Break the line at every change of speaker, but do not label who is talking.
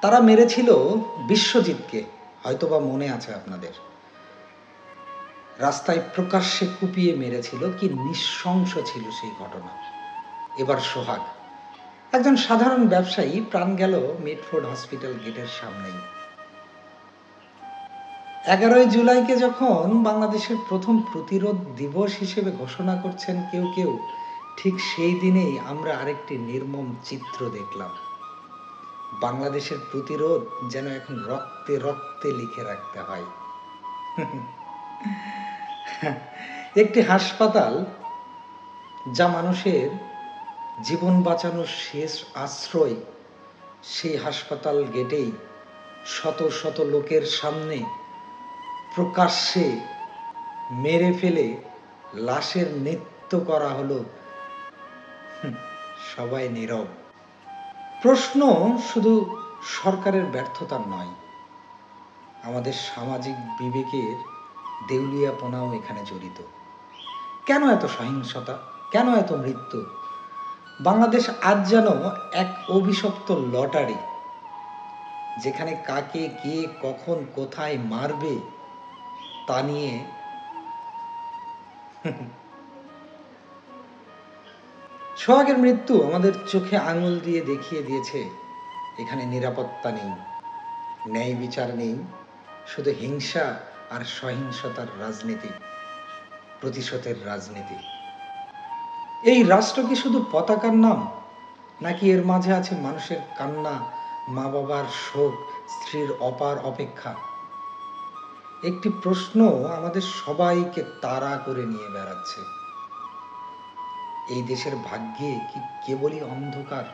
তারা মেরেছিল বিশ্বজিৎকে, হয়তোবা মনে আছে আপনাদের। রাস্তায় প্রকাশ্যে কুপিয়ে মেরেছিল। কি নৃশংস ছিল সেই ঘটনা। এবার সোহাগ, একজন সাধারণ ব্যবসায়ী, প্রাণ গেল মিডফোর্ড হসপিটাল গেটের সামনেই। 11ই জুলাইকে যখন বাংলাদেশের প্রথম প্রতিরোধ দিবস হিসেবে ঘোষণা করছেন কেউ কেউ, ঠিক সেই দিনেই আমরা আরেকটি নির্মম চিত্র দেখলাম। বাংলাদেশের প্রতিরোধ যেন এখন রক্তে রক্তে লিখে রাখতে হয়। একটি হাসপাতাল, যা মানুষের জীবন বাঁচানোর শেষ আশ্রয়, সেই হাসপাতাল গেটেই শত শত লোকের সামনে প্রকাশ্যে মেরে ফেলে লাশের নৃত্য করা হলো। সবাই নীরব। প্রশ্ন শুধু সরকারের ব্যর্থতার নয়, আমাদের সামাজিক বিবেকের দেউলিয়াপনাও এখানে জড়িত। কেন এত সহিংসতা? কেন এত মৃত্যু? বাংলাদেশ আজ যেন এক অভিশপ্ত লটারি, যেখানে কাকে কে কখন কোথায় মারবে তা নিয়ে সোহাগের মৃত্যু আমাদের চোখে আঙুল দিয়ে দেখিয়ে দিয়েছে এখানে নিরাপত্তা নেই, ন্যায় বিচার নেই, শুধু হিংসা আর সহিংসতার রাজনীতি, প্রতিশোধের রাজনীতি। এই রাষ্ট্র কি শুধু পতাকার নাম, নাকি এর মাঝে আছে মানুষের কান্না, মা বাবার শোক, স্ত্রীর অপার অপেক্ষা? একটি প্রশ্ন আমাদের সবাইকে তাড়া করে নিয়ে বেড়াচ্ছে। এই দেশের ভাগ্যে কি কেবলই অন্ধকার?